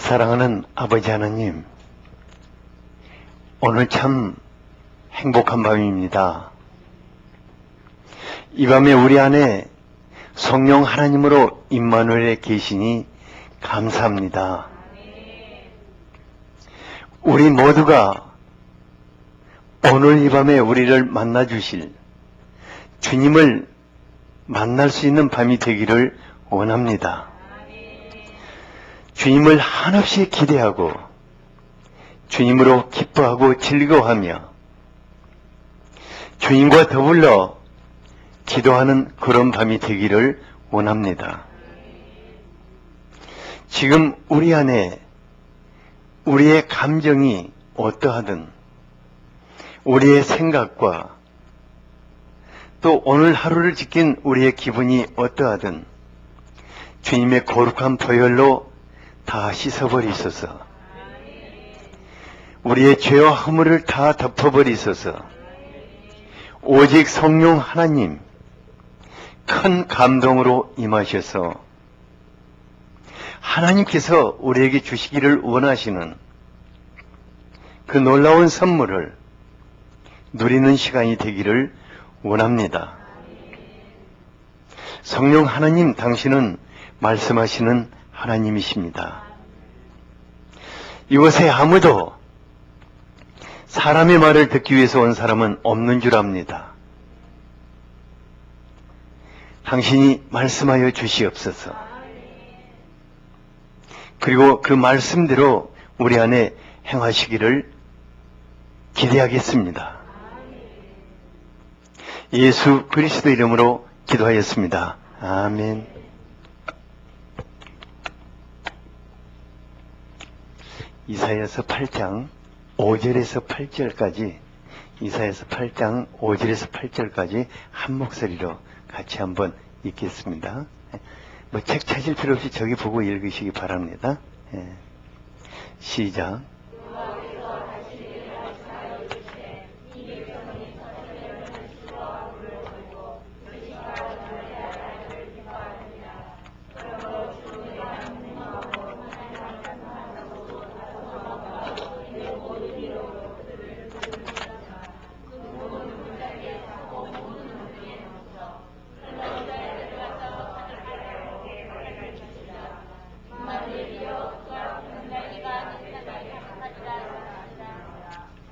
사랑하는 아버지 하나님, 오늘 참 행복한 밤입니다. 이 밤에 우리 안에 성령 하나님으로 임마누엘의 계시니 감사합니다. 우리 모두가 오늘 이 밤에 우리를 만나주실 주님을 만날 수 있는 밤이 되기를 원합니다. 주님을 한없이 기대하고 주님으로 기뻐하고 즐거워하며 주님과 더불어 기도하는 그런 밤이 되기를 원합니다. 지금 우리 안에 우리의 감정이 어떠하든 우리의 생각과 또 오늘 하루를 지킨 우리의 기분이 어떠하든 주님의 거룩한 보혈로 다 씻어버리소서. 우리의 죄와 허물을 다 덮어버리소서. 오직 성령 하나님 큰 감동으로 임하셔서 하나님께서 우리에게 주시기를 원하시는 그 놀라운 선물을 누리는 시간이 되기를 원합니다. 성령 하나님, 당신은 말씀하시는 하나님이십니다. 이곳에 아무도 사람의 말을 듣기 위해서 온 사람은 없는 줄 압니다. 당신이 말씀하여 주시옵소서. 그리고 그 말씀대로 우리 안에 행하시기를 기대하겠습니다. 예수 그리스도 이름으로 기도하였습니다. 아멘. 이사야서 8장 5절에서 8절까지, 이사야서 8장 5절에서 8절까지 한 목소리로 같이 한번 읽겠습니다. 책 찾을 필요 없이 저기 보고 읽으시기 바랍니다. 시작.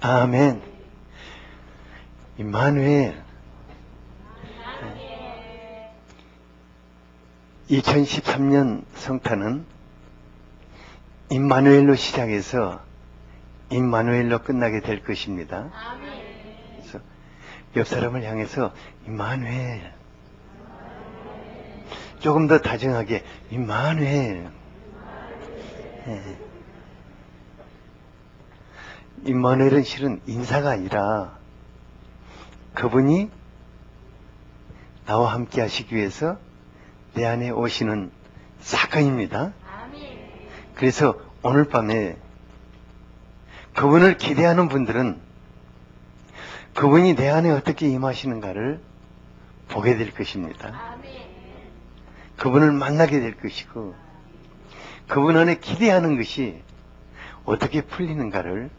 아멘. 임마누엘. 2013년 성탄은 임마누엘로 시작해서 임마누엘로 끝나게 될 것입니다. 그래서 옆 사람을 향해서 임마누엘, 조금 더 다정하게 임마누엘. 임마누엘은 실은 인사가 아니라 그분이 나와 함께 하시기 위해서 내 안에 오시는 사건입니다. 그래서 오늘 밤에 그분을 기대하는 분들은 그분이 내 안에 어떻게 임하시는가를 보게 될 것입니다. 그분을 만나게 될 것이고 그분 안에 기대하는 것이 어떻게 풀리는가를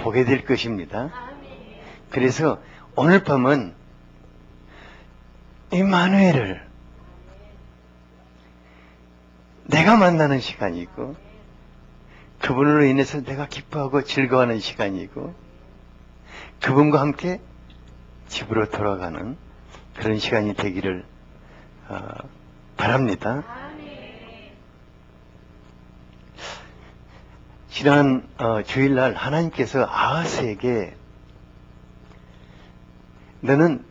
보게 될 것입니다. 그래서 오늘 밤은 임마누엘을 내가 만나는 시간이고 그분으로 인해서 내가 기뻐하고 즐거워하는 시간이고 그분과 함께 집으로 돌아가는 그런 시간이 되기를 바랍니다. 지난 주일날 하나님께서 아하스에게 너는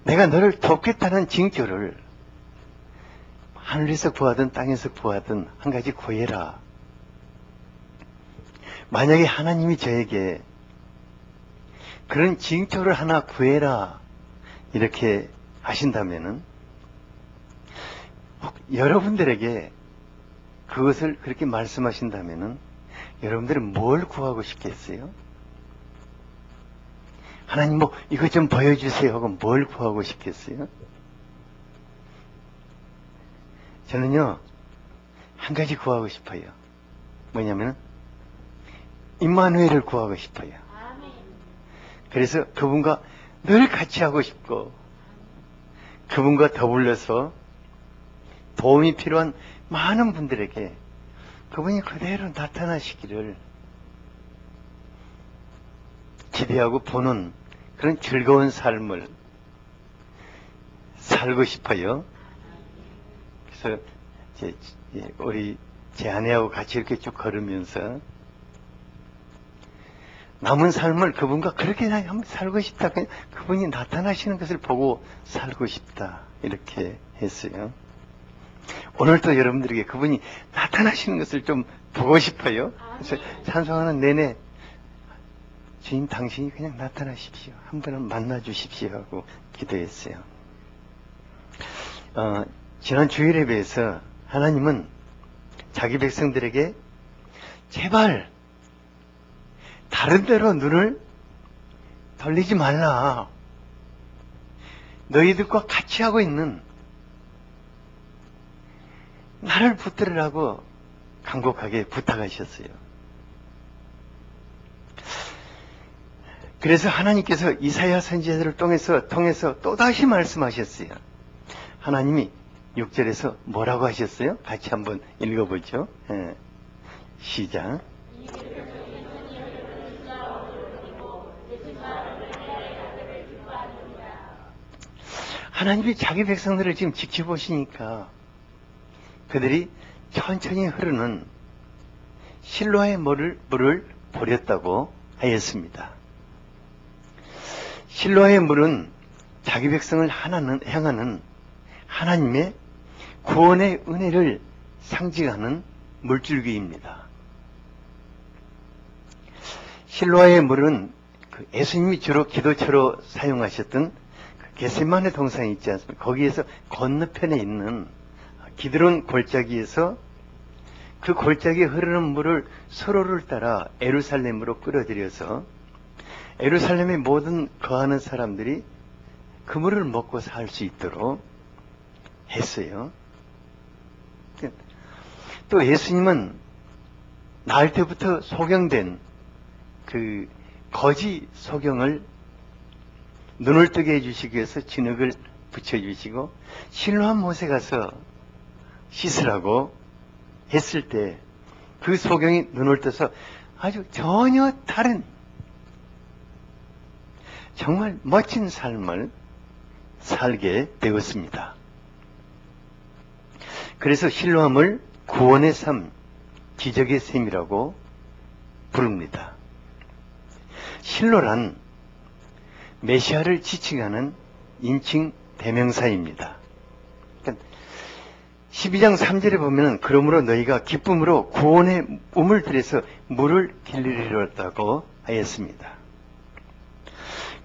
내가 너를 돕겠다는 징조를 하늘에서 구하든 땅에서 구하든 한 가지 구해라. 만약에 하나님이 저에게 그런 징조를 하나 구해라 이렇게 하신다면은 여러분들에게 그것을 그렇게 말씀하신다면은 여러분들은 뭘 구하고 싶겠어요? 하나님 이것 좀 보여주세요 하고 뭘 구하고 싶겠어요? 저는요 한 가지 구하고 싶어요. 뭐냐면 임마누엘을 구하고 싶어요. 그래서 그분과 늘 같이 하고 싶고 그분과 더불어서 도움이 필요한 많은 분들에게 그분이 그대로 나타나시기를 기대하고 보는 그런 즐거운 삶을 살고 싶어요. 그래서 우리 제 아내하고 같이 이렇게 쭉 걸으면서 남은 삶을 그분과 그렇게 한번 살고 싶다. 그분이 나타나시는 것을 보고 살고 싶다. 이렇게 했어요. 오늘도 여러분들에게 그분이 나타나시는 것을 좀 보고 싶어요. 그래서 찬송하는 내내 주님 당신이 그냥 나타나십시오. 한 번은 만나 주십시오 하고 기도했어요. 지난 주일 예배에서 하나님은 자기 백성들에게 제발 다른 데로 눈을 돌리지 말라. 너희들과 같이 하고 있는 나를 붙들으라고 간곡하게 부탁하셨어요. 그래서 하나님께서 이사야 선지자를 통해서 또다시 말씀하셨어요. 하나님이 6절에서 뭐라고 하셨어요? 같이 한번 읽어보죠. 시작. 하나님이 자기 백성들을 지금 지켜보시니까 그들이 천천히 흐르는 실로의 물을 버렸다고 하였습니다. 실로의 물은 자기 백성을 향하는 하나님의 구원의 은혜를 상징하는 물줄기입니다. 실로의 물은 예수님이 주로 기도처로 사용하셨던 겟세마네 동산이 있지 않습니까? 거기에서 건너편에 있는 기드론 골짜기에서 그 골짜기에 흐르는 물을 서로를 따라 예루살렘으로 끌어들여서 예루살렘의 모든 거하는 사람들이 그 물을 먹고 살 수 있도록 했어요. 또 예수님은 나을 때부터 소경된 그 거지 소경을 눈을 뜨게 해주시기 위해서 진흙을 붙여주시고 실로암 못에 가서 씻으라고 했을 때 그 소경이 눈을 떠서 아주 전혀 다른 정말 멋진 삶을 살게 되었습니다. 그래서 실로암을 구원의 삶, 기적의 샘이라고 부릅니다. 실로란 메시아를 지칭하는 인칭 대명사입니다. 12장 3절에 보면 그러므로 너희가 기쁨으로 구원의 우물들에서 물을 길르리로다고 하였습니다.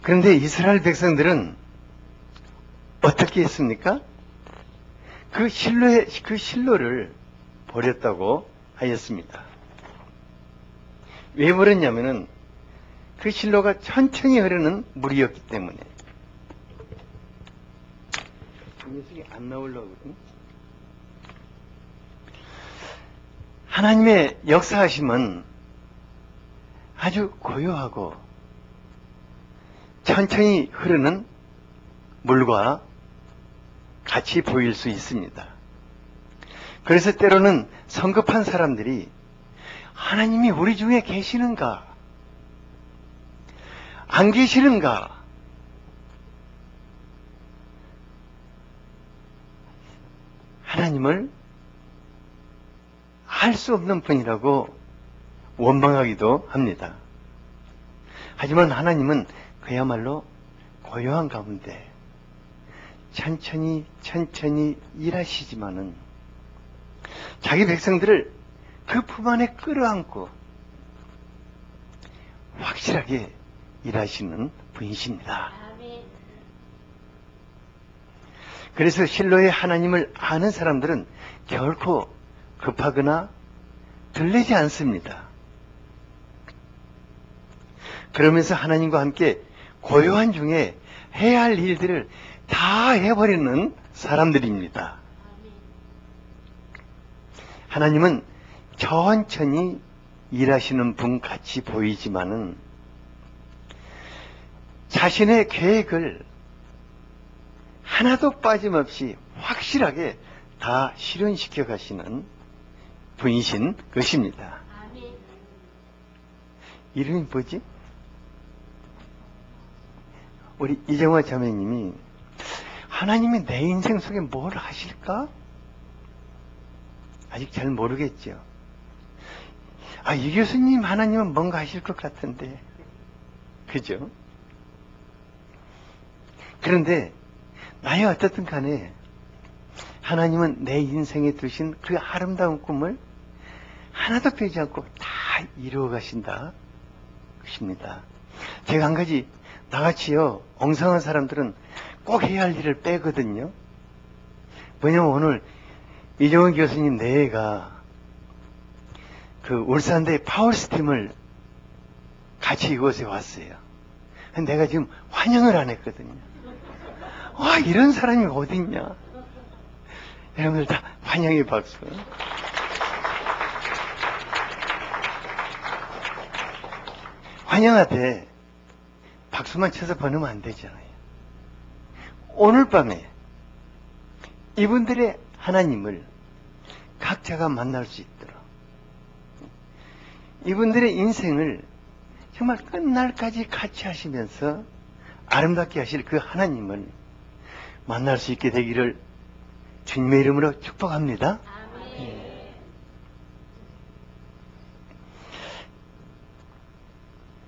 그런데 이스라엘 백성들은 어떻게 했습니까? 그 실로를 버렸다고 하였습니다. 왜 버렸냐면은 그 실로가 천천히 흐르는 물이었기 때문에. 이 녀석이 안 나오려고 하거든. 하나님의 역사하심은 아주 고요하고 천천히 흐르는 물과 같이 보일 수 있습니다. 그래서 때로는 성급한 사람들이 하나님이 우리 중에 계시는가? 안 계시는가? 하나님을 알 수 없는 분이라고 원망하기도 합니다. 하지만 하나님은 그야말로 고요한 가운데 천천히 일하시지만은 자기 백성들을 그 품 안에 끌어안고 확실하게 일하시는 분이십니다. 그래서 실로의 하나님을 아는 사람들은 결코 급하거나 들리지 않습니다. 그러면서 하나님과 함께 고요한 중에 해야 할 일들을 다 해버리는 사람들입니다. 하나님은 천천히 일하시는 분 같이 보이지만은 자신의 계획을 하나도 빠짐없이 확실하게 다 실현시켜 가시는 분이신 것입니다. 이름이 뭐지? 우리 이정화 자매님이 하나님이 내 인생 속에 뭘 하실까? 아직 잘 모르겠죠. 이 교수님 하나님은 뭔가 하실 것 같은데. 그죠? 그런데 나의 어떻든 간에 하나님은 내 인생에 두신 그 아름다운 꿈을 하나도 빼지 않고 다 이루어 가신다 것입니다. 제가 한 가지 나같이요 엉성한 사람들은 꼭 해야 할 일을 빼거든요. 뭐냐면 오늘 이정원 교수님 내외가 그 울산대 파워스팀을 같이 이곳에 왔어요. 내가 지금 환영을 안 했거든요. 이런 사람이 어딨냐. 여러분들 다 환영의 박수. 환영한테 박수만 쳐서 보내면 안 되잖아요. 오늘 밤에 이분들의 하나님을 각자가 만날 수 있도록 이분들의 인생을 정말 끝날까지 같이 하시면서 아름답게 하실 그 하나님을 만날 수 있게 되기를 주님의 이름으로 축복합니다.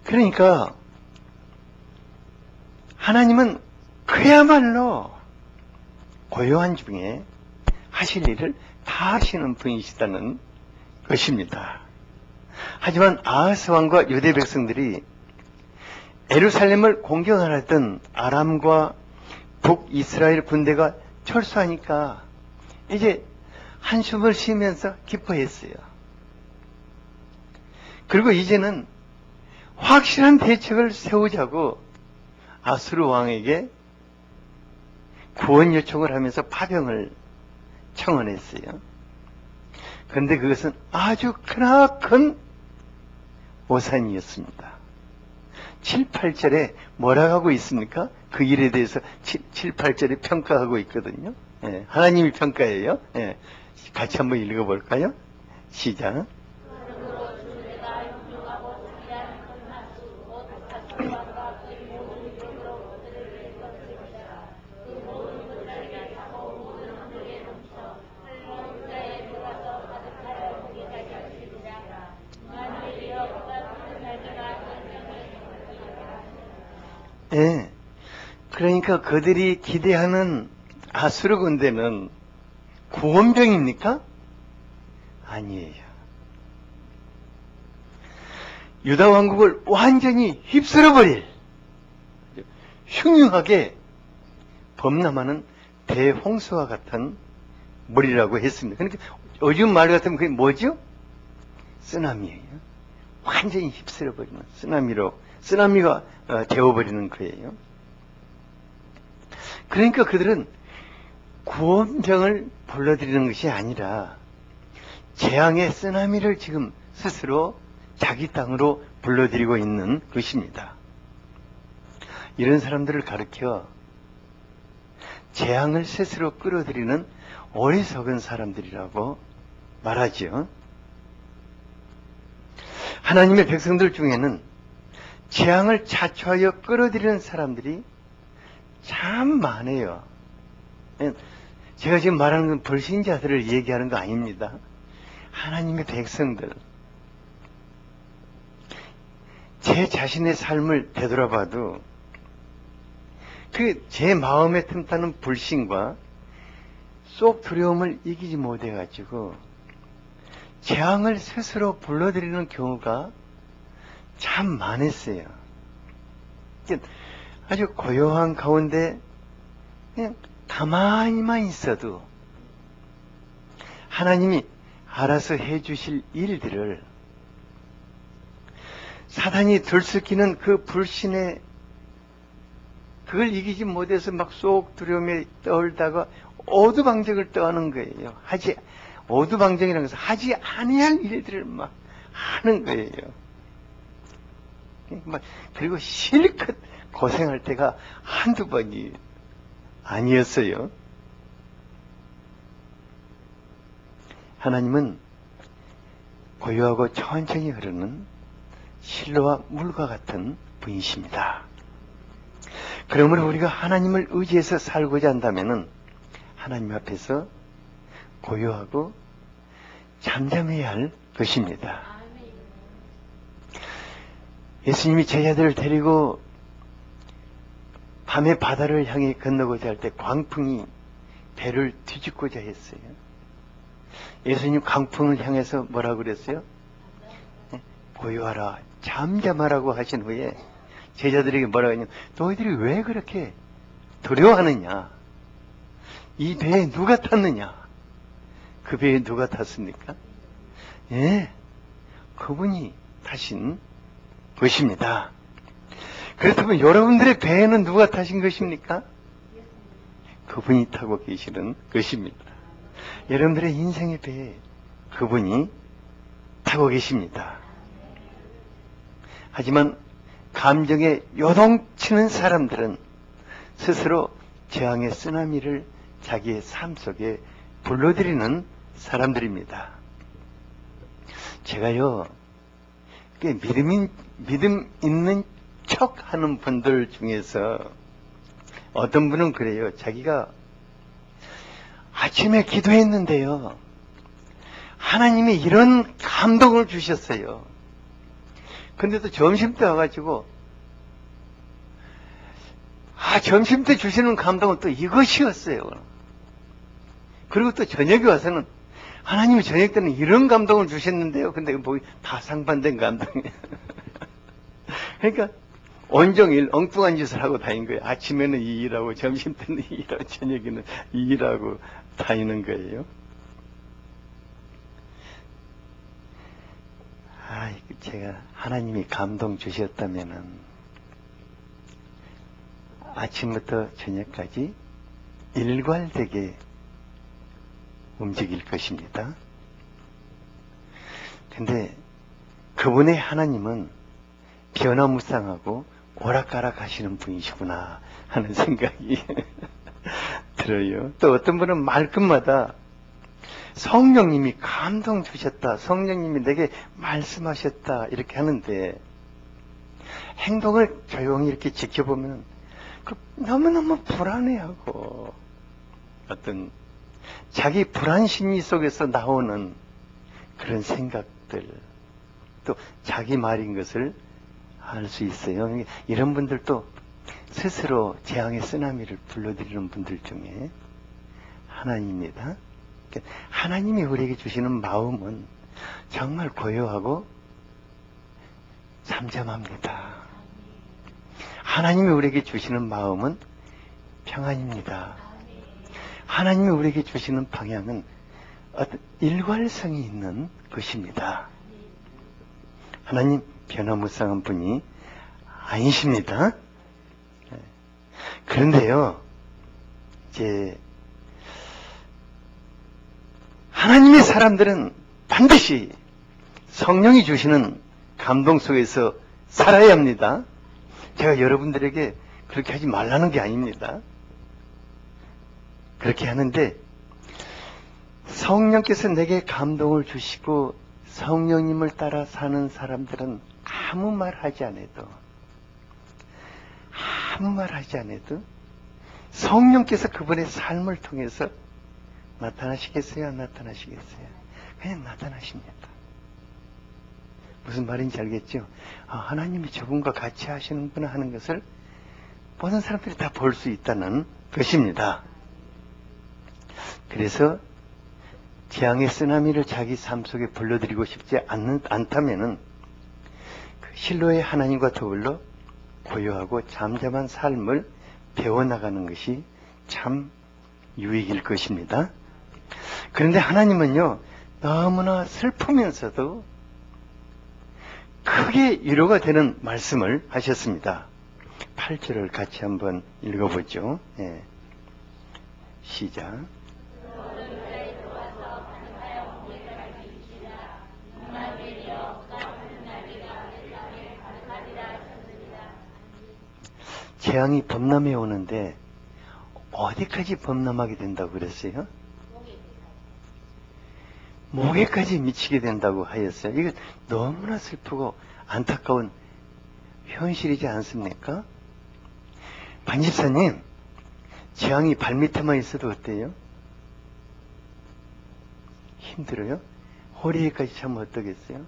그러니까 하나님은 그야말로 고요한 중에 하실 일을 다 하시는 분이시다는 것입니다. 하지만 아하스 왕과 유대 백성들이 예루살렘을 공격하려 했던 아람과 북이스라엘 군대가 철수하니까 이제 한숨을 쉬면서 기뻐했어요. 그리고 이제는 확실한 대책을 세우자고 아수르 왕에게 구원 요청을 하면서 파병을 청원했어요. 그런데 그것은 아주 크나큰 오산이었습니다. 7, 8절에 뭐라고 하고 있습니까? 그 일에 대해서 7, 8절에 평가하고 있거든요. 하나님이 평가해요. 같이 한번 읽어볼까요? 시작. 그러니까 그들이 기대하는 아수르 군대는 구원병입니까? 아니에요. 유다 왕국을 완전히 휩쓸어버릴 흉흉하게 범람하는 대홍수와 같은 물이라고 했습니다. 그러니까 요즘 말 같으면 그게 뭐죠? 쓰나미예요. 완전히 휩쓸어버리는 쓰나미가 되어버리는 거예요. 그러니까 그들은 구원병을 불러들이는 것이 아니라 재앙의 쓰나미를 지금 스스로 자기 땅으로 불러들이고 있는 것입니다. 이런 사람들을 가르쳐 재앙을 스스로 끌어들이는 어리석은 사람들이라고 말하죠. 하나님의 백성들 중에는 재앙을 자초하여 끌어들이는 사람들이 참 많아요. 제가 지금 말하는 건 불신자들을 얘기하는 거 아닙니다. 하나님의 백성들. 제 자신의 삶을 되돌아봐도 그 제 마음에 틈타는 불신과 속 두려움을 이기지 못해가지고 재앙을 스스로 불러들이는 경우가 참 많았어요. 아주 고요한 가운데 그냥 가만히만 있어도 하나님이 알아서 해주실 일들을 사단이 들썩이는 그 불신에 그걸 이기지 못해서 막 속 두려움에 떨다가 오두방정을 떠하는 거예요. 오두방정이라는 것은 하지 아니할 일들을 막 하는 거예요. 그리고 실컷 고생할 때가 한두 번이 아니었어요. 하나님은 고요하고 천천히 흐르는 실로와 물과 같은 분이십니다. 그러므로 우리가 하나님을 의지해서 살고자 한다면 하나님 앞에서 고요하고 잠잠해야 할 것입니다. 예수님이 제자들을 데리고 밤에 바다를 향해 건너고자 할 때 광풍이 배를 뒤집고자 했어요. 예수님 광풍을 향해서 뭐라고 그랬어요? 고요하라, 잠잠하라고 하신 후에 제자들에게 뭐라고 했냐면, 너희들이 왜 그렇게 두려워하느냐? 이 배에 누가 탔느냐? 그 배에 누가 탔습니까? 예, 그분이 타신 것입니다. 그렇다면 여러분들의 배에는 누가 타신 것입니까? 그분이 타고 계시는 것입니다. 여러분들의 인생의 배에 그분이 타고 계십니다. 하지만 감정에 요동치는 사람들은 스스로 재앙의 쓰나미를 자기의 삶 속에 불러들이는 사람들입니다. 제가요, 믿음 있는 척 하는 분들 중에서 어떤 분은 그래요. 자기가 아침에 기도했는데요, 하나님이 이런 감동을 주셨어요. 근데도 점심때 와가지고, 점심때 주시는 감동은 또 이것이었어요. 그리고 또 저녁에 와서는 하나님이 저녁 때는 이런 감동을 주셨는데요. 근데 뭐 다 상반된 감동이에요. 그러니까 온종일 엉뚱한 짓을 하고 다닌 거예요. 아침에는 이 일하고 점심 때는 이 일하고 저녁에는 이 일하고 다니는 거예요. 제가 하나님이 감동 주셨다면은 아침부터 저녁까지 일괄되게 움직일 것입니다. 근데 그분의 하나님은 변화무쌍하고 오락가락 하시는 분이시구나 하는 생각이 들어요. 또 어떤 분은 말끝마다 성령님이 감동 주셨다, 성령님이 내게 말씀하셨다 이렇게 하는데, 행동을 조용히 이렇게 지켜보면 너무너무 불안해하고 어떤 자기 불안 심리 속에서 나오는 그런 생각들, 또 자기 말인 것을 알 수 있어요. 이런 분들도 스스로 재앙의 쓰나미를 불러들이는 분들 중에 하나입니다. 하나님이 우리에게 주시는 마음은 정말 고요하고 잠잠합니다. 하나님이 우리에게 주시는 마음은 평안입니다. 하나님이 우리에게 주시는 방향은 어떤 일관성이 있는 것입니다. 하나님 변화무쌍한 분이 아니십니다. 그런데요, 이제 하나님의 사람들은 반드시 성령이 주시는 감동 속에서 살아야 합니다. 제가 여러분들에게 그렇게 하지 말라는 게 아닙니다. 그렇게 하는데, 성령께서 내게 감동을 주시고 성령님을 따라 사는 사람들은 아무 말 하지 않아도 성령께서 그분의 삶을 통해서 나타나시겠어요? 안 나타나시겠어요? 그냥 나타나십니다. 무슨 말인지 알겠죠? 하나님이 저분과 같이 하시는구나 하는 것을 모든 사람들이 다 볼 수 있다는 것입니다. 그래서 재앙의 쓰나미를 자기 삶 속에 불러들이고 싶지 않다면은 그 실로의 하나님과 더불어 고요하고 잠잠한 삶을 배워나가는 것이 참 유익일 것입니다. 그런데 하나님은요, 너무나 슬프면서도 크게 위로가 되는 말씀을 하셨습니다. 8절을 같이 한번 읽어보죠. 시작. 재앙이 범람해 오는데 어디까지 범람하게 된다고 그랬어요? 목에까지 미치게 된다고 하였어요. 이거 너무나 슬프고 안타까운 현실이지 않습니까? 반집사님, 재앙이 발밑에만 있어도 어때요? 힘들어요? 허리에까지 차면 어떠겠어요?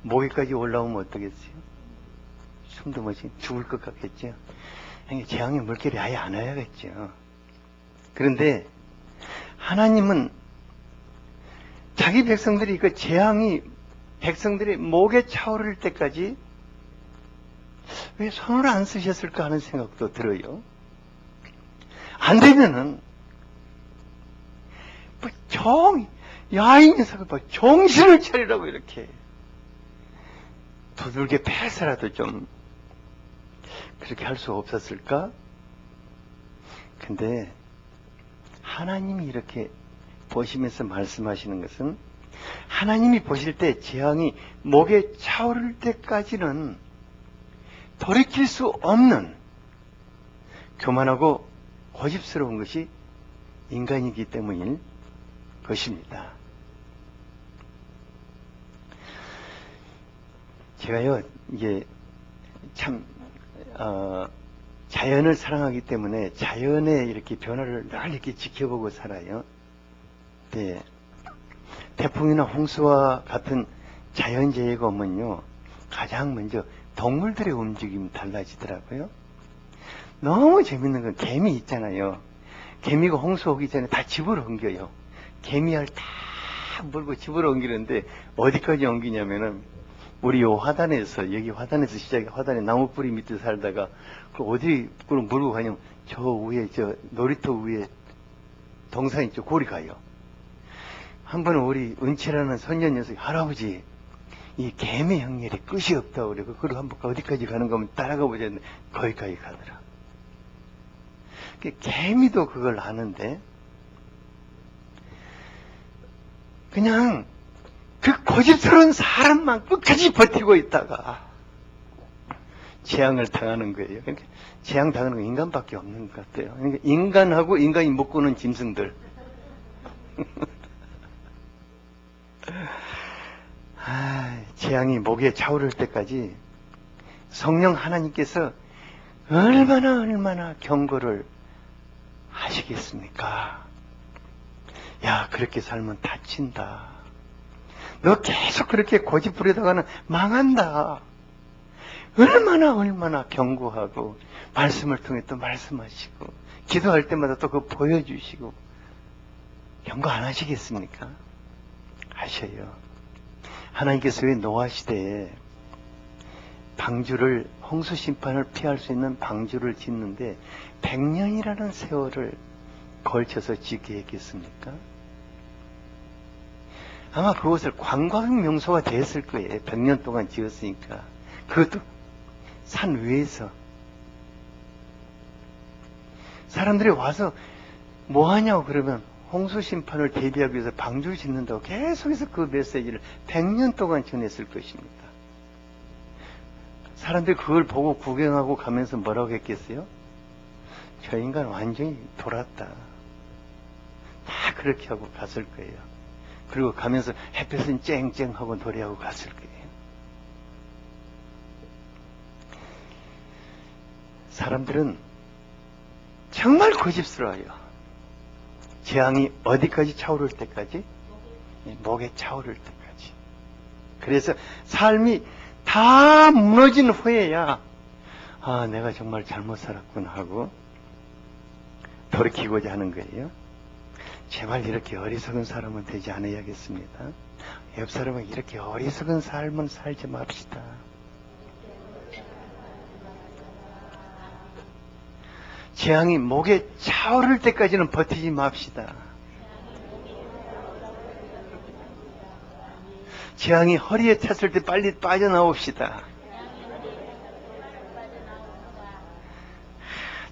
목에까지 올라오면 어떠겠어요? 숨도 못 쉬고 죽을 것 같겠죠? 재앙의 물결이 아예 안 와야겠죠. 그런데 하나님은 자기 백성들이 그 재앙이 백성들의 목에 차오를 때까지 왜 손을 안 쓰셨을까 하는 생각도 들어요. 안 되면은 야이 녀석을 정신을 차리라고 이렇게 두들겨 패서라도 좀 그렇게 할 수 없었을까? 근데 하나님이 이렇게 보시면서 말씀하시는 것은 하나님이 보실 때 재앙이 목에 차오를 때까지는 돌이킬 수 없는 교만하고 고집스러운 것이 인간이기 때문일 것입니다. 제가요, 이게 참 자연을 사랑하기 때문에 자연의 이렇게 변화를 늘 이렇게 지켜보고 살아요. 네. 태풍이나 홍수와 같은 자연재해가 오면요, 가장 먼저 동물들의 움직임이 달라지더라고요. 너무 재밌는 건 개미 있잖아요. 개미가 홍수 오기 전에 다 집으로 옮겨요. 개미알 다 물고 집으로 옮기는데 어디까지 옮기냐면은 우리 요 화단에서, 여기 화단에서 시작해 화단에 나무 뿌리 밑에 살다가 그 어디 그걸 물고 가냐면 저 위에, 저 놀이터 위에 동산 있죠, 고리 가요. 한 번은 우리 은채라는 선녀 녀석이 할아버지 이 개미 형렬이 끝이 없다고 그래. 그리고 한번 어디까지 가는 거면 따라가 보자 했는데 거기까지 가더라. 개미도 그걸 아는데 그냥 그 고집스러운 사람만 끝까지 버티고 있다가 재앙을 당하는 거예요. 그러니까 재앙 당하는 건 인간밖에 없는 것 같아요. 그러니까 인간하고 인간이 묶고는 짐승들. 재앙이 목에 차오를 때까지 성령 하나님께서 얼마나 경고를 하시겠습니까? 야, 그렇게 살면 다친다. 너 계속 그렇게 고집 부리다가는 망한다. 얼마나 경고하고 말씀을 통해 또 말씀하시고 기도할 때마다 또 그거 보여주시고 경고 안 하시겠습니까? 하셔요. 하나님께서 왜 노아 시대에 방주를, 홍수 심판을 피할 수 있는 방주를 짓는데 100년이라는 세월을 걸쳐서 짓게 했겠습니까? 아마 그곳을 관광 명소가 됐을 거예요. 100년 동안 지었으니까. 그것도 산 위에서. 사람들이 와서 뭐 하냐고 그러면 홍수 심판을 대비하기 위해서 방주를 짓는다고 계속해서 그 메시지를 100년 동안 전했을 것입니다. 사람들이 그걸 보고 구경하고 가면서 뭐라고 했겠어요? 저 인간 완전히 돌았다. 다 그렇게 하고 갔을 거예요. 그리고 가면서 햇볕은 쨍쨍하고 노래하고 갔을 거예요. 사람들은 정말 고집스러워요. 재앙이 어디까지 차오를 때까지? 목에 차오를 때까지. 그래서 삶이 다 무너진 후에야 내가 정말 잘못 살았구나 하고 돌이키고자 하는 거예요. 제발 이렇게 어리석은 사람은 되지 않아야겠습니다. 옆 사람은 이렇게 어리석은 삶은 살지 맙시다. 재앙이 목에 차오를 때까지는 버티지 맙시다. 재앙이 허리에 찼을 때 빨리 빠져나옵시다.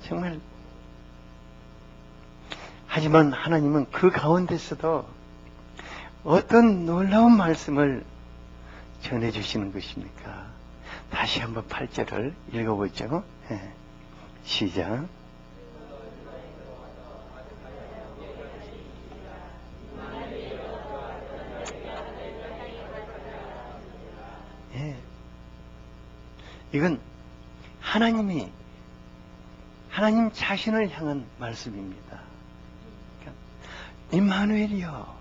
정말. 하지만 하나님은 그 가운데서도 어떤 놀라운 말씀을 전해주시는 것입니까? 다시 한번 8절을 읽어보죠. 시작. 이건 하나님 자신을 향한 말씀입니다. 임마누엘이여,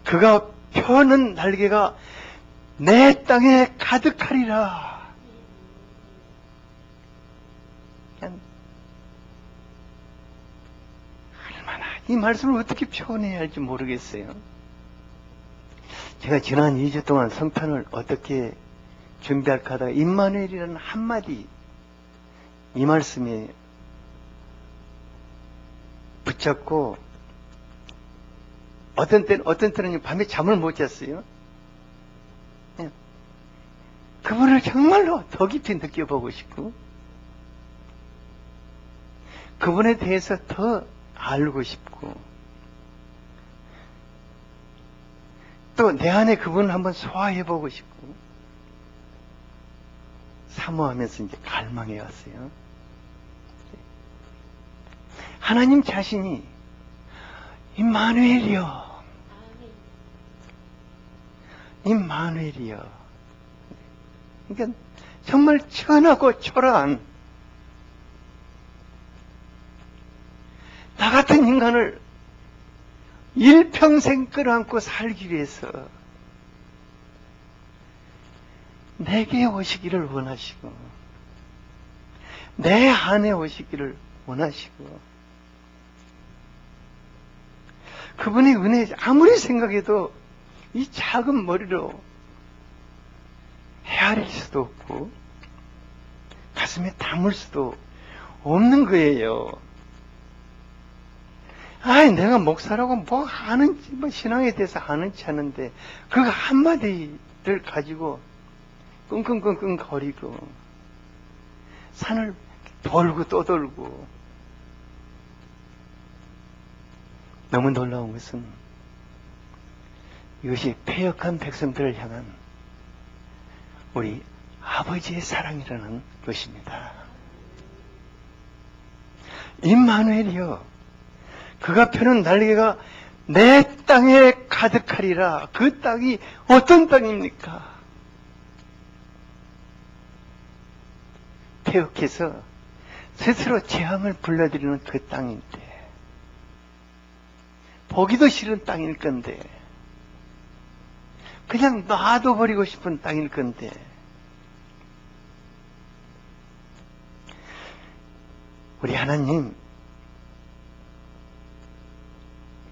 그가 펴는 날개가 내 땅에 가득하리라. 얼마나 이 말씀을 어떻게 표현해야 할지 모르겠어요. 제가 지난 2주 동안 성탄을 어떻게 준비할까 하다가 임마누엘이라는 한마디, 이 말씀에 붙잡고 어떤 때는 밤에 잠을 못 잤어요. 그분을 정말로 더 깊이 느껴보고 싶고 그분에 대해서 더 알고 싶고 또 내 안에 그분을 한번 소화해보고 싶고 사모하면서 이제 갈망해 왔어요. 하나님 자신이 임마누엘이여, 임마누엘이여. 그러니까 정말 천하고 초라한 나 같은 인간을 일평생 끌어안고 살기 위해서 내게 오시기를 원하시고 내 안에 오시기를 원하시고 그분의 은혜 아무리 생각해도 이 작은 머리로 헤아릴 수도 없고 가슴에 담을 수도 없는 거예요. 아이, 내가 목사라고 뭐 아는지, 뭐 신앙에 대해서 아는지 아는데 그 한마디를 가지고 끙끙끙끙 거리고 산을 돌고 또 돌고. 너무 놀라운 것은 이것이 패역한 백성들을 향한 우리 아버지의 사랑이라는 것입니다. 임마누엘이여, 그가 펴는 날개가 내 땅에 가득하리라. 그 땅이 어떤 땅입니까? 패역해서 스스로 재앙을 불러들이는 그 땅인데, 보기도 싫은 땅일 건데, 그냥 놔둬버리고 싶은 땅일 건데, 우리 하나님,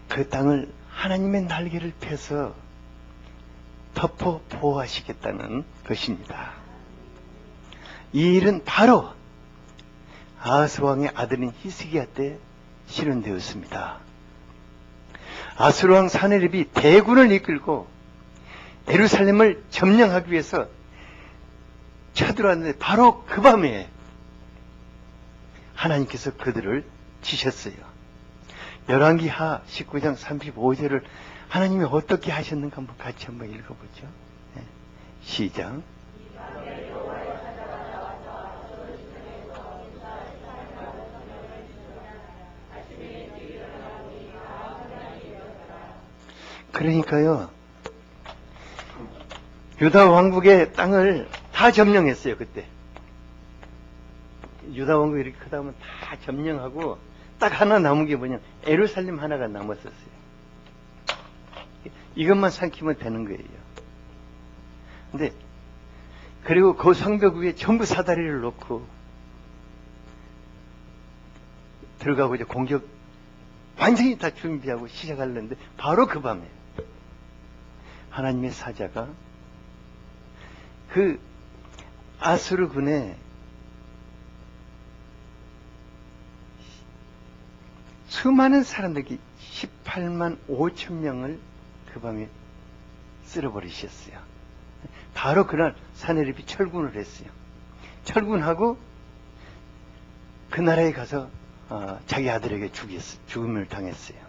그 땅을 하나님의 날개를 펴서 덮어 보호하시겠다는 것입니다. 이 일은 바로 아하스 왕의 아들인 히스기야 때 실현되었습니다. 아수르 왕 사네립이 대군을 이끌고 예루살렘을 점령하기 위해서 쳐들어왔는데 바로 그 밤에 하나님께서 그들을 치셨어요. 열왕기하 19장 35절을 하나님이 어떻게 하셨는가 한번 같이 한번 읽어보죠. 시작. 그러니까요, 유다 왕국의 땅을 다 점령했어요. 그때 유다 왕국이 이렇게 크다 보면 다 점령하고 딱 하나 남은 게 뭐냐, 예루살렘 하나가 남았었어요. 이것만 삼키면 되는 거예요. 근데 그리고 그 성벽 위에 전부 사다리를 놓고 들어가고 이제 공격 완전히 다 준비하고 시작하려는데 바로 그 밤에 하나님의 사자가 그 아수르 군의 수많은 사람들이 18만 5천 명을 그 밤에 쓸어버리셨어요. 바로 그날 사네립이 철군을 했어요. 철군하고 그 나라에 가서 자기 아들에게 죽음을 당했어요.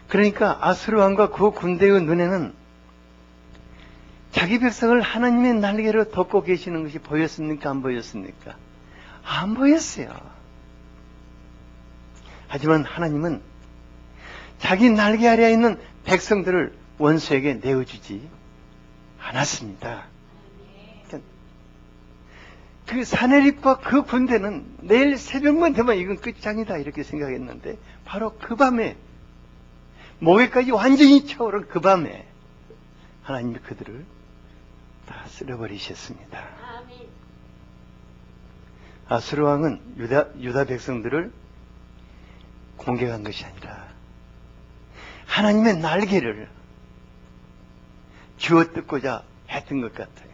그러니까 아수르 왕과 그 군대의 눈에는 자기 백성을 하나님의 날개로 덮고 계시는 것이 보였습니까? 안 보였습니까? 안 보였어요. 하지만 하나님은 자기 날개 아래에 있는 백성들을 원수에게 내어주지 않았습니다. 그 사내립과 그 군대는 내일 새벽만 되면 이건 끝장이다 이렇게 생각했는데 바로 그 밤에 목에까지 완전히 차오른 그 밤에 하나님이 그들을 다 쓸어버리셨습니다. 아수르 왕은 유다 백성들을 공격한 것이 아니라 하나님의 날개를 쥐어뜯고자 했던 것 같아요.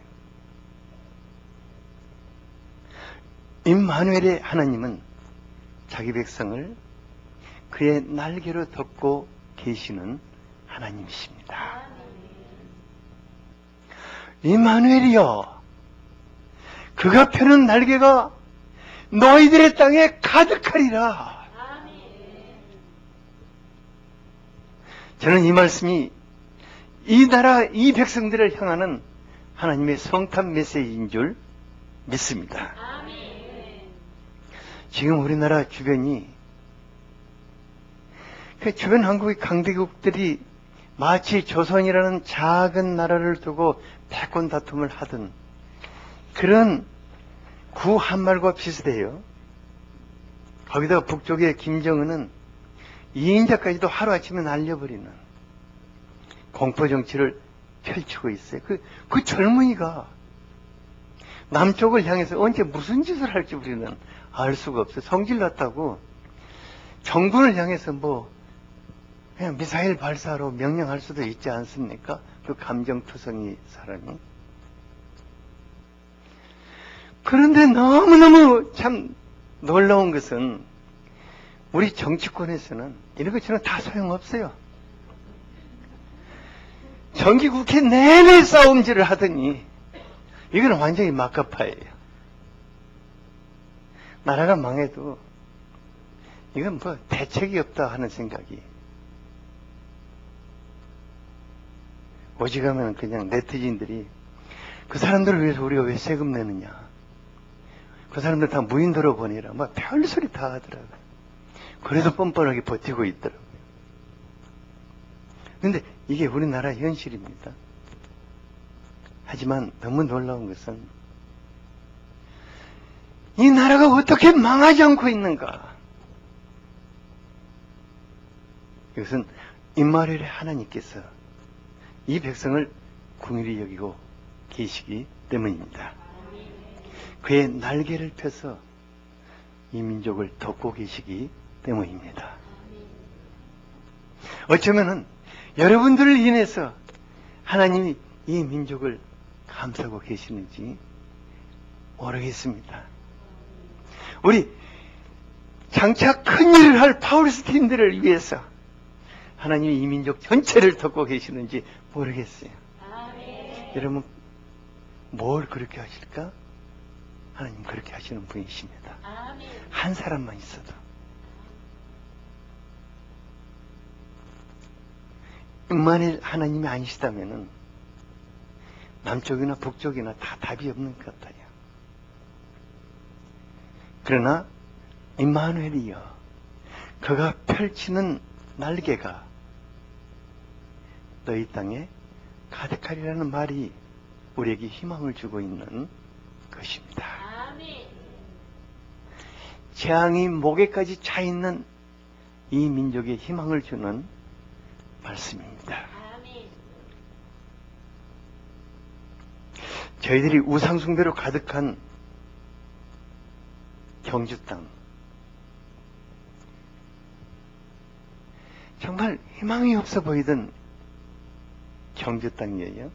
임마누엘의 하나님은 자기 백성을 그의 날개로 덮고 계시는 하나님이십니다. 임마누엘이여, 그가 펴는 날개가 너희들의 땅에 가득하리라. 저는 이 말씀이 이 나라, 이 백성들을 향하는 하나님의 성탄 메시지인 줄 믿습니다. 지금 우리나라 주변이, 그 주변 한국의 강대국들이 마치 조선이라는 작은 나라를 두고 패권다툼을 하던 그런 구한말과 비슷해요. 거기다가 북쪽의 김정은은 이인자까지도 하루아침에 날려버리는 공포정치를 펼치고 있어요. 그 젊은이가 남쪽을 향해서 언제 무슨 짓을 할지 우리는 알 수가 없어요. 성질 났다고 정부를 향해서 그냥 미사일 발사로 명령할 수도 있지 않습니까? 그 감정투성이 사람이. 그런데 너무너무 참 놀라운 것은 우리 정치권에서는 이런 것처럼 다 소용없어요. 정기국회 내내 싸움질을 하더니 이건 완전히 막가파예요. 나라가 망해도 이건 대책이 없다 하는 생각이. 오직하면 그냥 네티즌들이 그 사람들을 위해서 우리가 왜 세금 내느냐. 그 사람들 다 무인도로 보내라. 별소리 다 하더라고요. 그래도 뻔뻔하게 버티고 있더라고요. 그런데 이게 우리나라 현실입니다. 하지만 너무 놀라운 것은 이 나라가 어떻게 망하지 않고 있는가. 이것은 임마누엘의 하나님께서 이 백성을 긍휼히 여기고 계시기 때문입니다. 그의 날개를 펴서 이 민족을 덮고 계시기 때문입니다. 어쩌면은 여러분들을 인해서 하나님이 이 민족을 감싸고 계시는지 모르겠습니다. 우리 장차 큰 일을 할 파울스틴들을 위해서 하나님이 이 민족 전체를 덮고 계시는지 모르겠어요. 여러분, 뭘 그렇게 하실까? 하나님 그렇게 하시는 분이십니다. 한 사람만 있어도. 만일 하나님이 아니시다면은 남쪽이나 북쪽이나 다 답이 없는 것 같아요. 그러나 임마누엘이여, 그가 펼치는 날개가 너희 땅에 가득하리라는 말이 우리에게 희망을 주고 있는 것입니다. 재앙이 목에까지 차 있는 이 민족에 희망을 주는 말씀입니다. 저희들이 우상숭배로 가득한 경주 땅, 정말 희망이 없어 보이던 경주 땅이에요.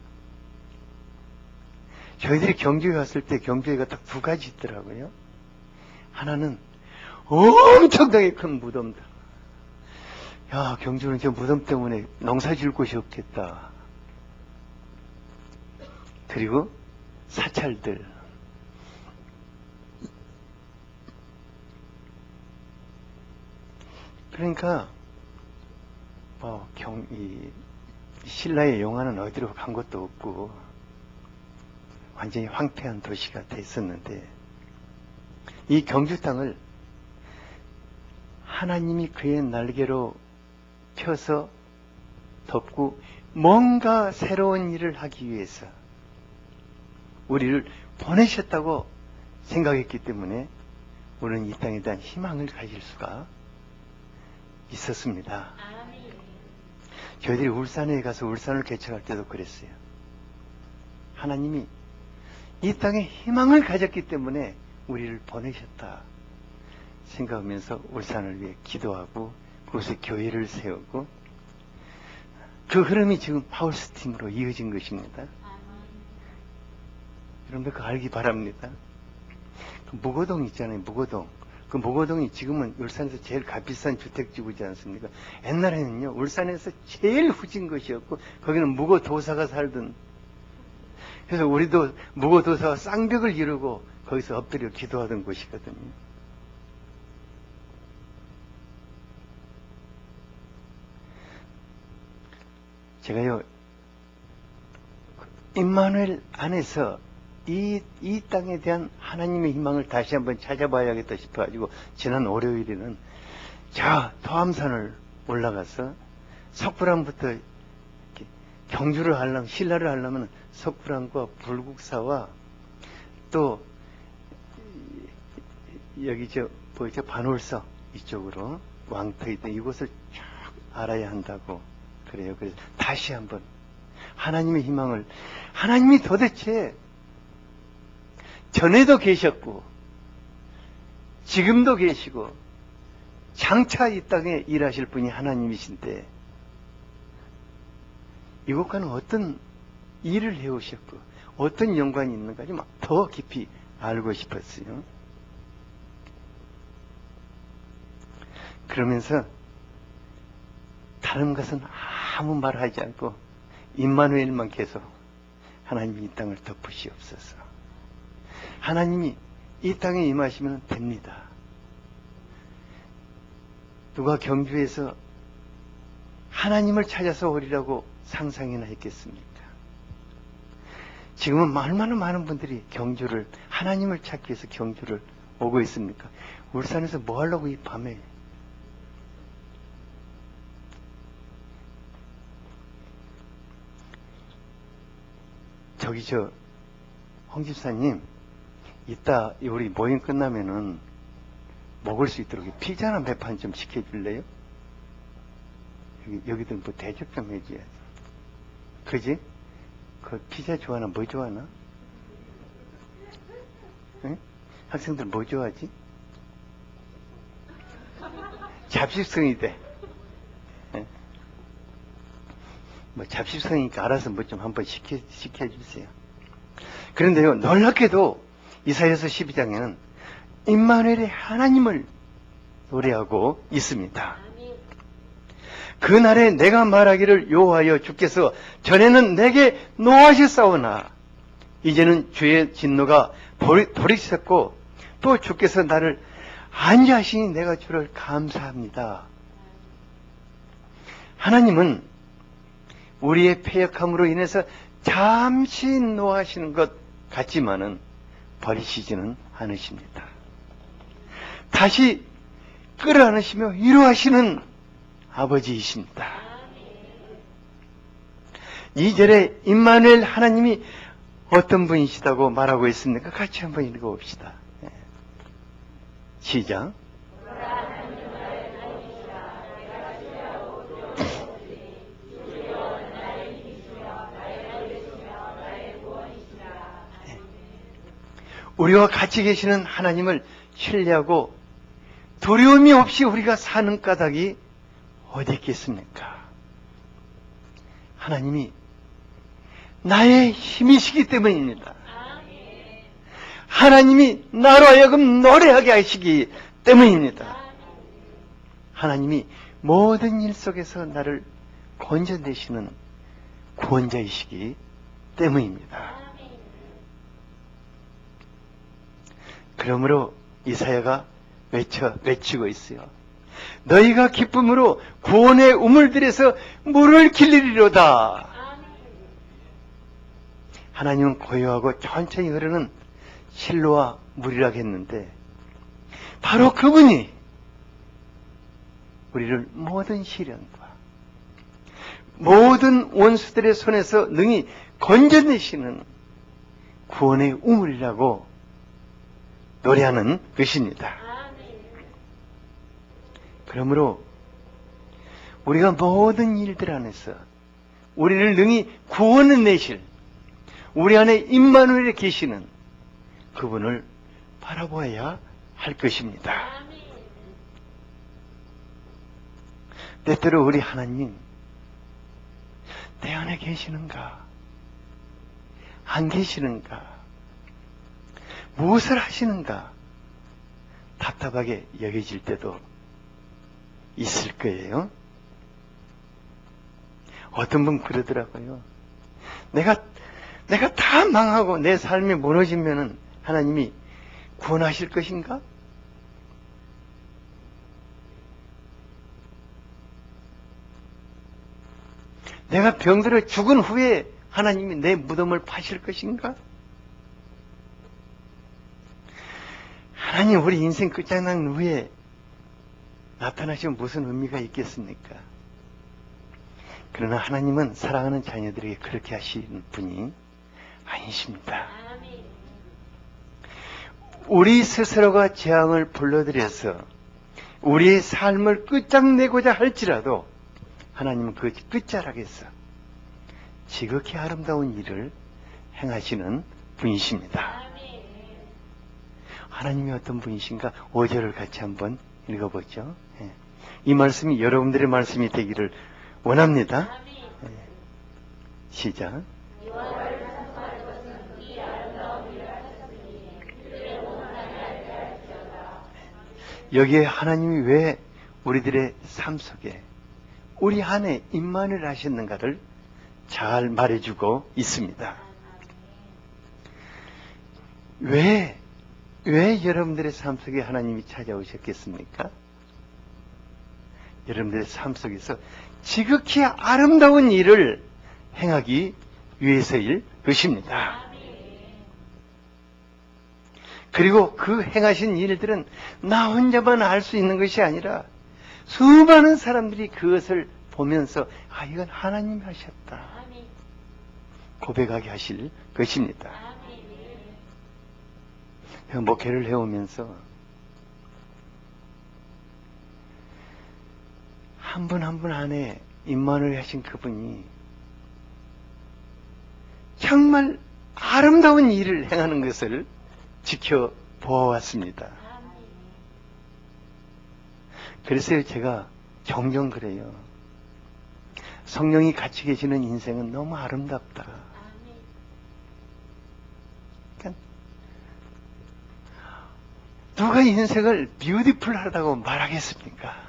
저희들이 경주에 왔을 때 경주에가 딱 두 가지 있더라고요. 하나는 엄청나게 큰 무덤들. 야, 경주는 저 무덤 때문에 농사 지을 곳이 없겠다. 그리고 사찰들. 그러니까 이 신라의 영화는 어디로 간 것도 없고 완전히 황폐한 도시가 됐었는데, 이 경주 땅을 하나님이 그의 날개로 펴서 덮고 뭔가 새로운 일을 하기 위해서 우리를 보내셨다고 생각했기 때문에 우리는 이 땅에 대한 희망을 가질 수가 있었습니다. 저희들이 울산에 가서 울산을 개척할 때도 그랬어요. 하나님이 이 땅에 희망을 가졌기 때문에 우리를 보내셨다 생각하면서 울산을 위해 기도하고 그곳에 교회를 세우고, 그 흐름이 지금 파울스팀으로 이어진 것입니다. 여러분들 그거 알기 바랍니다. 그 무고동 있잖아요, 무고동. 그 무고동이 지금은 울산에서 제일 값비싼 주택지구지 않습니까? 옛날에는요, 울산에서 제일 후진 것이었고, 거기는 무고도사가 살던. 그래서 우리도 무고도사와 쌍벽을 이루고 거기서 엎드려 기도하던 곳이거든요. 제가요, 임마누엘 안에서 이 땅에 대한 하나님의 희망을 다시 한번 찾아봐야겠다 싶어가지고, 지난 월요일에는 저 토암산을 올라가서 석굴암부터 경주를 하려면, 신라를 하려면 석굴암과 불국사와 또 여기 보이죠? 반월서 이쪽으로 왕터 있던 이곳을 쭉 알아야 한다고 그래요. 그래서 다시 한번 하나님의 희망을, 하나님이 도대체 전에도 계셨고 지금도 계시고 장차 이 땅에 일하실 분이 하나님이신데, 이곳과는 어떤 일을 해오셨고 어떤 연관이 있는가 좀 더 깊이 알고 싶었어요. 그러면서 다른 것은 아무 말 하지 않고 임마누엘만 계속 하나님이 이 땅을 덮으시옵소서. 하나님이 이 땅에 임하시면 됩니다. 누가 경주에서 하나님을 찾아서 오리라고 상상이나 했겠습니까? 지금은 얼마나 많은 분들이 경주를, 하나님을 찾기 위해서 경주를 오고 있습니까? 울산에서 뭐 하려고 이 밤에? 저기 홍 집사님, 이따 우리 모임 끝나면은 먹을 수 있도록 피자나 몇 판 좀 시켜줄래요? 여기들 뭐 대접 좀 해줘야지. 그지? 그 피자 좋아하나 뭐 좋아하나? 응? 학생들 뭐 좋아하지? 잡식성이 돼. 응? 뭐 잡식성이니까 알아서 뭐 좀 한번 시켜주세요. 그런데요, 놀랍게도 이사야서 12장에는 임마누엘의 하나님을 노래하고 있습니다. 그날에 내가 말하기를 여호와여 주께서 전에는 내게 노하셨사오나 이제는 주의 진노가 돌이켰고 또 주께서 나를 안지하시니 내가 주를 감사합니다. 하나님은 우리의 패역함으로 인해서 잠시 노하시는 것 같지만은 버리시지는 않으십니다. 다시 끌어안으시며 위로하시는 아버지이십니다. 2절에 임마누엘 하나님이 어떤 분이시다고 말하고 있습니까? 같이 한번 읽어봅시다. 시작. 우리와 같이 계시는 하나님을 신뢰하고 두려움이 없이 우리가 사는 까닭이 어디 있겠습니까? 하나님이 나의 힘이시기 때문입니다. 하나님이 나로 하여금 노래하게 하시기 때문입니다. 하나님이 모든 일 속에서 나를 건져내시는 구원자이시기 때문입니다. 그러므로 이사야가 외치고 있어요. 너희가 기쁨으로 구원의 우물들에서 물을 길리리로다. 하나님은 고요하고 천천히 흐르는 실로와 물이라고 했는데 바로 그분이 우리를 모든 시련과 모든 원수들의 손에서 능히 건져내시는 구원의 우물이라고 노래하는 것입니다. 그러므로 우리가 모든 일들 안에서 우리를 능히 구원해 내실 우리 안에 임마누엘에 계시는 그분을 바라보아야 할 것입니다. 때때로 우리 하나님 내 안에 계시는가? 안 계시는가? 무엇을 하시는가? 답답하게 여겨질 때도 있을 거예요. 어떤 분 그러더라고요. 내가 다 망하고 내 삶이 무너지면은 하나님이 구원하실 것인가? 내가 병들어 죽은 후에 하나님이 내 무덤을 파실 것인가? 하나님 우리 인생 끝장난 후에 나타나시면 무슨 의미가 있겠습니까? 그러나 하나님은 사랑하는 자녀들에게 그렇게 하시는 분이 아니십니다. 우리 스스로가 재앙을 불러들여서 우리의 삶을 끝장내고자 할지라도 하나님은 그 끝자락에서 지극히 아름다운 일을 행하시는 분이십니다. 하나님이 어떤 분이신가? 5절을 같이 한번 읽어보죠. 이 말씀이 여러분들의 말씀이 되기를 원합니다. 시작. 여기에 하나님이 왜 우리들의 삶 속에 우리 안에 임만을 하셨는가를 잘 말해주고 있습니다. 왜 여러분들의 삶 속에 하나님이 찾아오셨겠습니까? 여러분들의 삶 속에서 지극히 아름다운 일을 행하기 위해서일 것입니다. 그리고 그 행하신 일들은 나 혼자만 알 수 있는 것이 아니라 수많은 사람들이 그것을 보면서 아, 이건 하나님이 하셨다 고백하게 하실 것입니다. 제가 목회를 해오면서 한 분 한 분 안에 임만을 하신 그분이 정말 아름다운 일을 행하는 것을 지켜보아왔습니다. 그래서 제가 종종 그래요. 성령이 같이 계시는 인생은 너무 아름답다. 그러니까 누가 인생을 뷰티풀하다고 말하겠습니까?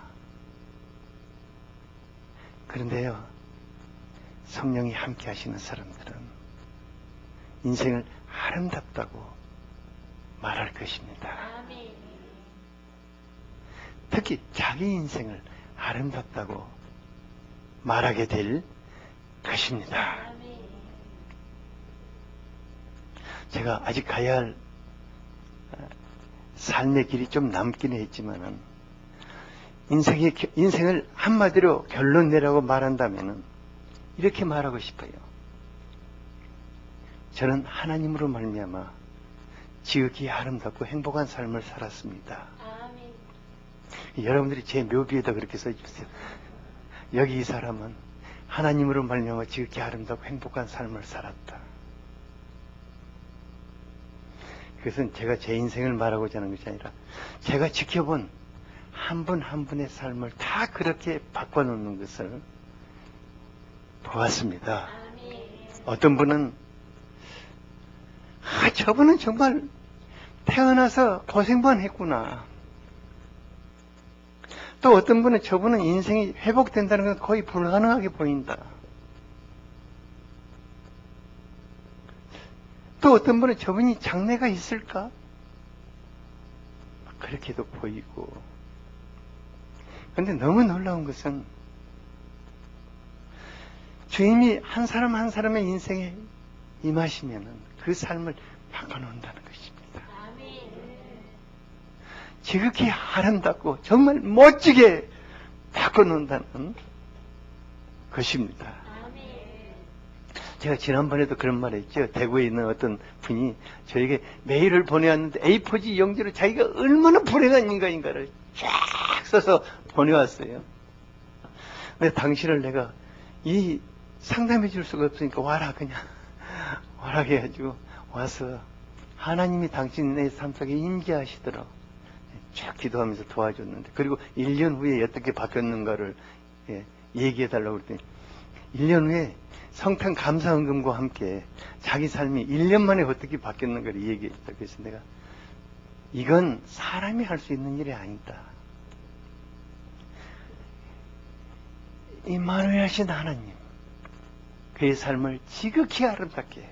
그런데요, 성령이 함께 하시는 사람들은 인생을 아름답다고 말할 것입니다. 특히 자기 인생을 아름답다고 말하게 될 것입니다. 제가 아직 가야 할 삶의 길이 좀 남긴 했지만은 인생을 한마디로 결론 내라고 말한다면은 이렇게 말하고 싶어요. 저는 하나님으로 말미암아 지극히 아름답고 행복한 삶을 살았습니다. 여러분들이 제 묘비에다 그렇게 써주세요. 여기 이 사람은 하나님으로 말미암아 지극히 아름답고 행복한 삶을 살았다. 그것은 제가 제 인생을 말하고자 하는 것이 아니라 제가 지켜본 한 분 한 분의 삶을 다 그렇게 바꿔놓는 것을 보았습니다. 어떤 분은 저분은 정말 태어나서 고생만 했구나. 또 어떤 분은 저분은 인생이 회복된다는 건 거의 불가능하게 보인다. 또 어떤 분은 저분이 장래가 있을까? 그렇게도 보이고. 그런데 너무 놀라운 것은 주님이 한 사람 한 사람의 인생에 임하시면은 그 삶을 바꿔놓는다는 것입니다. 지극히 아름답고 정말 멋지게 바꿔놓는다는 것입니다. 제가 지난번에도 그런 말 했죠. 대구에 있는 어떤 분이 저에게 메일을 보내왔는데 A4지 용지로 자기가 얼마나 불행한 인간인가를 쫙 써서 보내왔어요. 근데 당신을 내가 이 상담해 줄 수가 없으니까 와라, 그냥 와라 해가지고 와서 하나님이 당신의 삶 속에 임재하시도록 쫙 기도하면서 도와줬는데, 그리고 1년 후에 어떻게 바뀌었는가를 얘기해 달라고 그랬더니 1년 후에 성탄 감사헌금과 함께 자기 삶이 1년 만에 어떻게 바뀌었는가를 얘기했다. 그래서 내가 이건 사람이 할 수 있는 일이 아니다. 임마누엘 하신 하나님, 그의 삶을 지극히 아름답게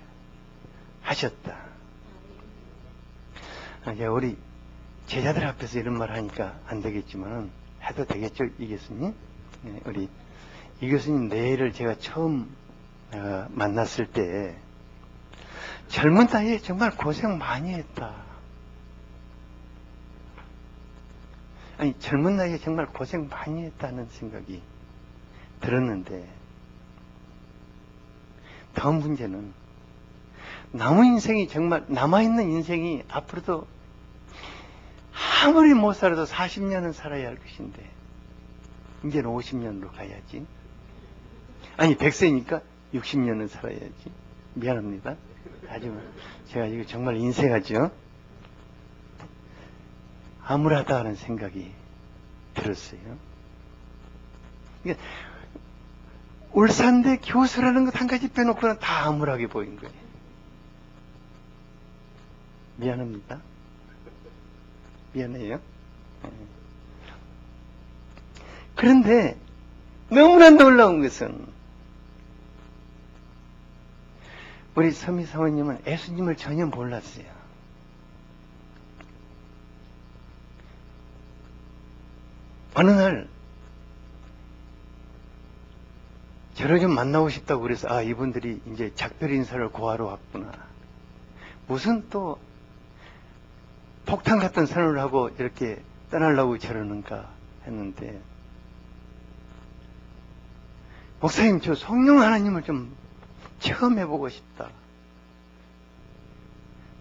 하셨다. 이제 우리 제자들 앞에서 이런 말 하니까 안 되겠지만 해도 되겠죠, 이 교수님? 우리 이 교수님 내일을 제가 처음 만났을 때 젊은 나이에 정말 고생 많이 했다. 아니, 젊은 나이에 정말 고생 많이 했다는 생각이 들었는데, 다음 문제는 남은 인생이 정말 남아있는 인생이 앞으로도 아무리 못 살아도 40년은 살아야 할 것인데 이제는 50년으로 가야지. 아니 100세니까 60년은 살아야지. 미안합니다. 하지만 제가 이거 정말 인생하죠. 암울하다는 생각이 들었어요. 그러니까 울산대 교수라는 것 한 가지 빼놓고는 다 암울하게 보인 거예요. 미안합니다. 미안해요. 그런데 너무나 놀라운 것은 우리 서미 사모님은 예수님을 전혀 몰랐어요. 어느 날 저를 좀 만나고 싶다고 그래서 이분들이 이제 작별 인사를 고하러 왔구나. 무슨 또 폭탄 같은 선언을 하고 이렇게 떠나려고 저러는가 했는데, 목사님, 저 성령 하나님을 좀 체험해보고 싶다.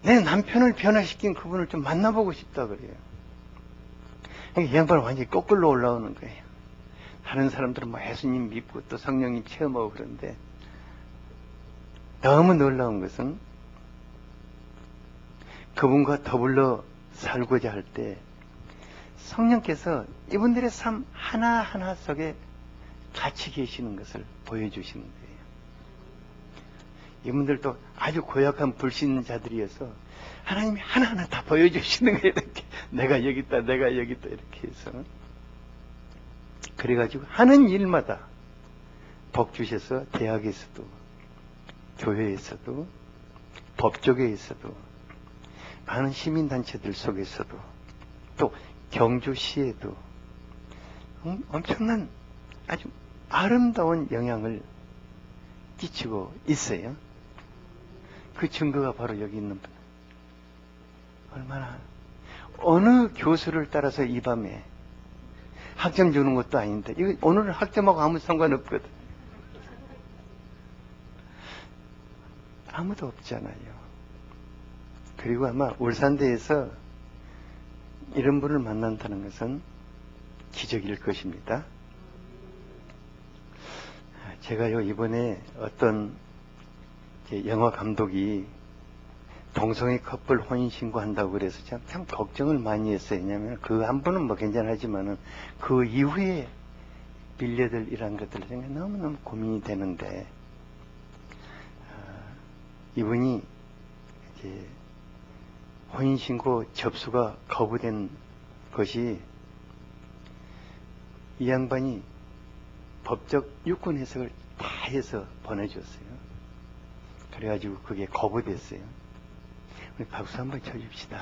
내 남편을 변화시킨 그분을 좀 만나보고 싶다 그래요. 이 양반은 완전히 거꾸로 올라오는 거예요. 다른 사람들은 뭐 예수님 믿고 또 성령님 체험하고 그러는데, 너무 놀라운 것은 그분과 더불어 살고자 할 때 성령께서 이분들의 삶 하나하나 속에 같이 계시는 것을 보여주시는 거예요. 이분들도 아주 고약한 불신자들이어서 하나님이 하나하나 다 보여주시는 거예요. 이렇게 내가 여기 있다, 내가 여기 있다, 이렇게 해서. 그래가지고 하는 일마다 복 주셔서 대학에서도 교회에서도 법조계에서도 많은 시민단체들 속에서도 또 경주시에도 엄청난 아주 아름다운 영향을 끼치고 있어요. 그 증거가 바로 여기 있는 분. 얼마나 어느 교수를 따라서 이 밤에 학점 주는 것도 아닌데, 이거 오늘 학점하고 아무 상관없거든. 아무도 없잖아요. 그리고 아마 울산대에서 이런 분을 만난다는 것은 기적일 것입니다. 제가요, 이번에 어떤 영화 감독이 동성애 커플 혼인신고 한다고 그래서 참 걱정을 많이 했어요. 왜냐하면 그 한 분은 뭐 괜찮하지만은 그 이후에 빌려들 이런 것들 생각 너무너무 고민이 되는데, 이분이 이제 혼인신고 접수가 거부된 것이 이 양반이 법적 유권 해석을 다 해서 보내줬어요. 그래가지고 그게 거부됐어요. 우리 박수 한번 쳐줍시다.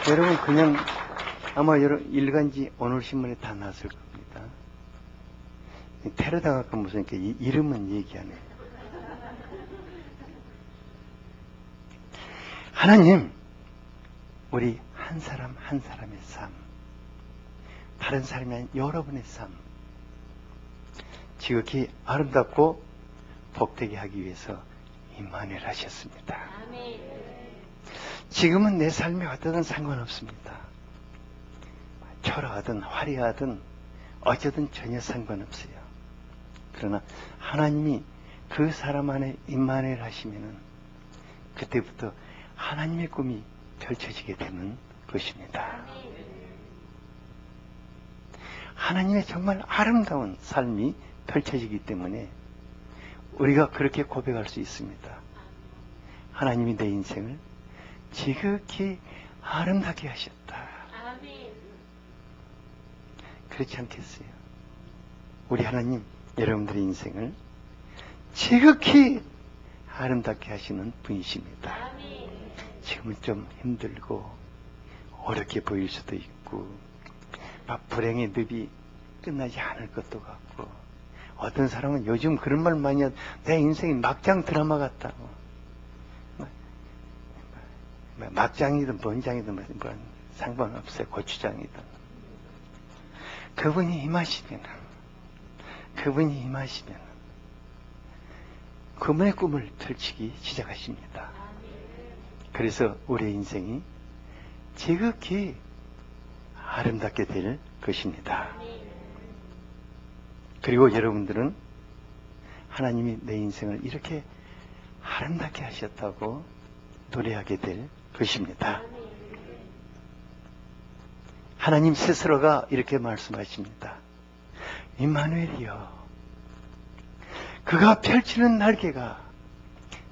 여러분, 그냥 아마 일간지 오늘 신문에 다 났을 겁니다. 테러 당할까 무슨 이름은 얘기 안 해요. 하나님, 우리 한 사람 한 사람의 삶, 다른 사람이 아닌 여러분의 삶, 지극히 아름답고 복되게 하기 위해서 임마누엘 하셨습니다. 지금은 내 삶이 어떠든 상관없습니다. 초라하든 화려하든 어쩌든 전혀 상관없어요. 그러나 하나님이 그 사람 안에 임마누엘 하시면은 그때부터 하나님의 꿈이 펼쳐지게 되는 것입니다. 하나님의 정말 아름다운 삶이 펼쳐지기 때문에 우리가 그렇게 고백할 수 있습니다. 하나님이 내 인생을 지극히 아름답게 하셨다. 그렇지 않겠어요? 우리 하나님, 여러분들의 인생을 지극히 아름답게 하시는 분이십니다. 지금은 좀 힘들고 어렵게 보일 수도 있고 막 불행의 늪이 끝나지 않을 것도 같고, 어떤 사람은 요즘 그런 말 많이 하고 내 인생이 막장 드라마 같다고. 막장이든 본장이든 뭐 상관없어요. 고추장이든. 그분이 임하시면 그분의 꿈을 펼치기 시작하십니다. 그래서 우리의 인생이 지극히 아름답게 될 것입니다. 그리고 여러분들은 하나님이 내 인생을 이렇게 아름답게 하셨다고 노래하게 될 것입니다. 하나님 스스로가 이렇게 말씀하십니다. 임마누엘이여, 그가 펼치는 날개가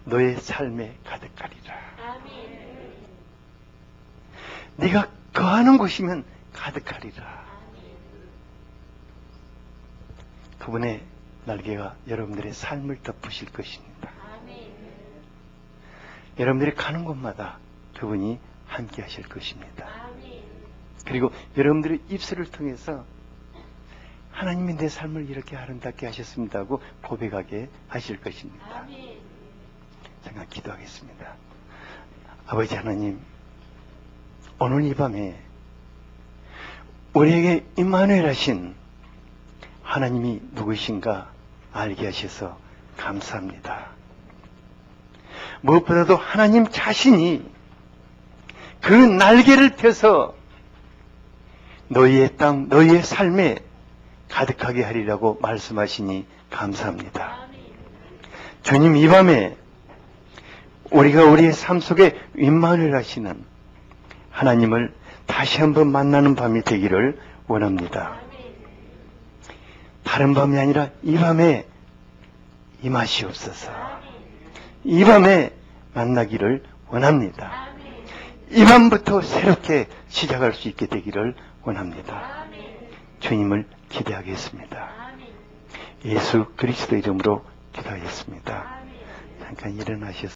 너의 삶에 가득하리라. 네가 거하는 곳이면 가득하리라. 그분의 날개가 여러분들의 삶을 덮으실 것입니다. 여러분들이 가는 곳마다 그분이 함께 하실 것입니다. 그리고 여러분들의 입술을 통해서 하나님이 내 삶을 이렇게 아름답게 하셨습니다 하고 고백하게 하실 것입니다. 제가 기도하겠습니다. 아버지 하나님, 오늘 이 밤에 우리에게 임마누엘 하신 하나님이 누구신가 알게 하셔서 감사합니다. 무엇보다도 하나님 자신이 그 날개를 펴서 너희의 땅, 너희의 삶에 가득하게 하리라고 말씀하시니 감사합니다. 주님, 이 밤에 우리가 우리의 삶 속에 임마누엘 하시는 하나님을 다시 한번 만나는 밤이 되기를 원합니다. 다른 밤이 아니라 이 밤에 임하시옵소서. 이 밤에 만나기를 원합니다. 이 밤부터 새롭게 시작할 수 있게 되기를 원합니다. 주님을 기대하겠습니다. 예수 그리스도 이름으로 기도하겠습니다. 잠깐 일어나셔서